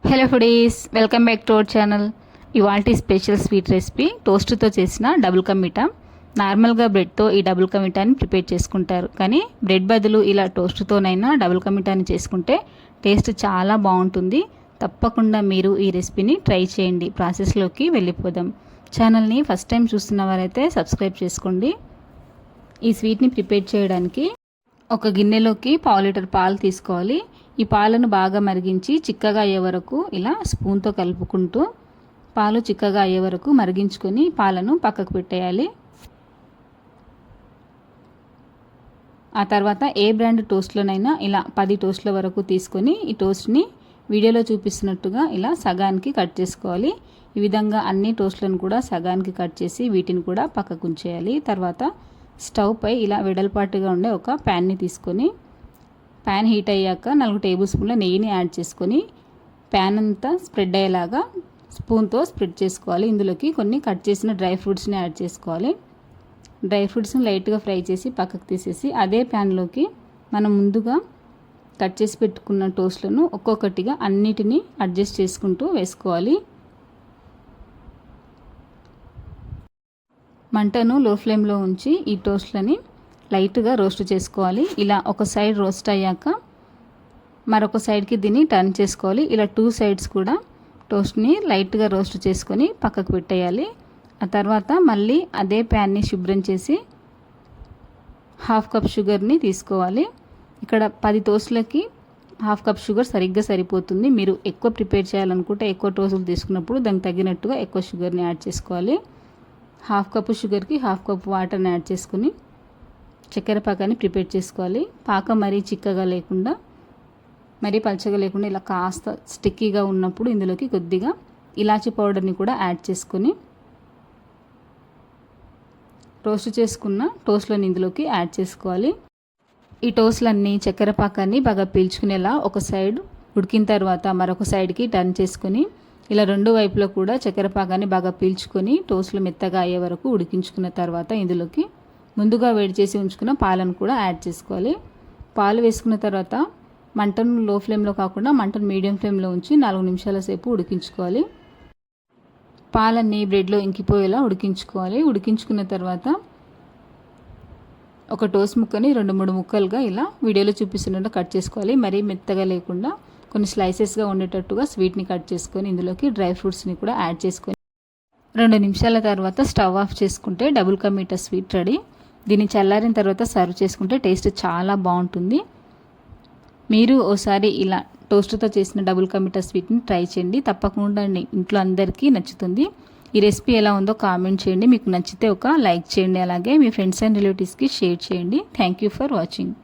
Hello foodies, welcome back to our channel. ఇవాల్టి special sweet recipe టోస్ట్తో చేసిన double ka meetha. నార్మల్గా బ్రెడ్తో ఈ డబుల్ కా మీఠాని ప్రిపేర్ చేసుకుంటారు, కానీ బ్రెడ్ బదులు ఇలా టోస్ట్తోనైనా డబుల్ కా మీఠాని చేసుకుంటే టేస్ట్ చాలా బాగుంటుంది. తప్పకుండా మీరు ఈ రెసిపీని ట్రై చేయండి. ప్రాసెస్లోకి వెళ్ళిపోదాం. ఛానల్ని ఫస్ట్ టైం చూస్తున్న వారైతే సబ్స్క్రైబ్ చేసుకోండి. ఈ స్వీట్ని ప్రిపేర్ చేయడానికి ఒక గిన్నెలోకి 1/2 లీటర్ పాలు తీసుకోవాలి. ఈ పాలను బాగా మరిగించి చిక్కగా అయ్యే వరకు ఇలా స్పూన్తో కలుపుకుంటూ పాలు చిక్కగా అయ్యే వరకు మరిగించుకొని పాలను పక్కకు పెట్టేయాలి. ఆ తర్వాత ఏ బ్రాండ్ టోస్ట్లోనైనా ఇలా 10 టోస్ట్ల వరకు తీసుకొని ఈ టోస్ట్ని వీడియోలో చూపిస్తున్నట్టుగా ఇలా సగానికి కట్ చేసుకోవాలి. ఈ విధంగా అన్ని టోస్ట్లను కూడా సగానికి కట్ చేసి వీటిని కూడా పక్కకు ఉంచేయాలి. తర్వాత స్టవ్ పై ఇలా వెడల్పాటుగా ఉండే ఒక ప్యాన్ని తీసుకొని ప్యాన్ హీట్ అయ్యాక 4 టేబుల్ స్పూన్ల నెయ్యిని యాడ్ చేసుకొని ప్యాన్ అంతా స్ప్రెడ్ అయ్యేలాగా స్పూన్తో స్ప్రెడ్ చేసుకోవాలి. ఇందులోకి కొన్ని కట్ చేసిన డ్రై ఫ్రూట్స్ని యాడ్ చేసుకోవాలి. డ్రై ఫ్రూట్స్ని లైట్గా ఫ్రై చేసి పక్కకు తీసేసి అదే ప్యాన్లోకి మనం ముందుగా కట్ చేసి పెట్టుకున్న టోస్ట్లను ఒక్కొక్కటిగా అన్నిటినీ అడ్జస్ట్ చేసుకుంటూ వేసుకోవాలి. మంటను లో ఫ్లేమ్లో ఉంచి ఈ టోస్ట్లని లైట్గా రోస్ట్ చేసుకోవాలి. ఇలా ఒక సైడ్ రోస్ట్ అయ్యాక మరొక సైడ్కి దీన్ని టర్న్ చేసుకోవాలి. ఇలా 2 సైడ్స్ కూడా టోస్ట్ని లైట్గా రోస్ట్ చేసుకొని పక్కకు పెట్టేయాలి. ఆ తర్వాత మళ్ళీ అదే ప్యాన్ని శుభ్రం చేసి 1/2 కప్ షుగర్ని తీసుకోవాలి. ఇక్కడ 10 టోస్ట్లకి 1/2 కప్ షుగర్ సరిగ్గా సరిపోతుంది. మీరు ఎక్కువ ప్రిపేర్ చేయాలనుకుంటే ఎక్కువ టోస్టులు తీసుకున్నప్పుడు దానికి తగినట్టుగా ఎక్కువ షుగర్ని యాడ్ చేసుకోవాలి. 1/2 కప్ షుగర్కి 1/2 కప్ వాటర్ని యాడ్ చేసుకుని చక్కెర పాకాన్ని ప్రిపేర్ చేసుకోవాలి. పాకం మరీ చిక్కగా లేకుండా మరీ పలచగా లేకుండా ఇలా కాస్త స్టిక్కీగా ఉన్నప్పుడు ఇందులోకి కొద్దిగా ఇలాచీ పౌడర్ని కూడా యాడ్ చేసుకొని రోస్ట్ చేసుకున్న టోస్ట్లను ఇందులోకి యాడ్ చేసుకోవాలి. ఈ టోస్ట్లన్నీ చక్కెర పాకాన్ని బాగా పీల్చుకునేలా ఒక సైడ్ ఉడికిన తర్వాత మరొక సైడ్కి టర్న్ చేసుకొని ఇలా 2 వైపులో కూడా చక్కెర పాకాన్ని బాగా పీల్చుకొని టోస్ట్లు మెత్తగా అయ్యే వరకు ఉడికించుకున్న తర్వాత ఇందులోకి ముందుగా వేడి చేసి ఉంచుకున్న పాలను కూడా యాడ్ చేసుకోవాలి. పాలు వేసుకున్న తర్వాత మంటను లో ఫ్లేమ్లో కాకుండా మంటను మీడియం ఫ్లేమ్లో ఉంచి 4 నిమిషాల సేపు ఉడికించుకోవాలి. పాలన్నీ బ్రెడ్లో ఇంకిపోయేలా ఉడికించుకోవాలి. ఉడికించుకున్న తర్వాత ఒక టోస్ట్ ముక్కని 2-3 ముక్కలుగా ఇలా వీడియోలో చూపిస్తున్నట్టు కట్ చేసుకోవాలి. మరీ మెత్తగా లేకుండా కొన్ని స్లైసెస్గా ఉండేటట్టుగా స్వీట్ని కట్ చేసుకొని ఇందులోకి డ్రై ఫ్రూట్స్ని కూడా యాడ్ చేసుకొని 2 నిమిషాల తర్వాత స్టవ్ ఆఫ్ చేసుకుంటే double ka meetha sweet ready. దీన్ని చల్లారిన తర్వాత సర్వ్ చేసుకుంటే టేస్ట్ చాలా బాగుంటుంది. మీరు ఓసారి ఇలా టోస్ట్తో చేసిన డబుల్ కా మీఠా స్వీట్ని ట్రై చేయండి. తప్పకుండా ఇంట్లో అందరికీ నచ్చుతుంది. ఈ రెసిపీ ఎలా ఉందో కామెంట్ చేయండి. మీకు నచ్చితే ఒక లైక్ చేయండి. అలాగే మీ ఫ్రెండ్స్ అండ్ రిలేటివ్స్కి షేర్ చేయండి. Thank you for watching.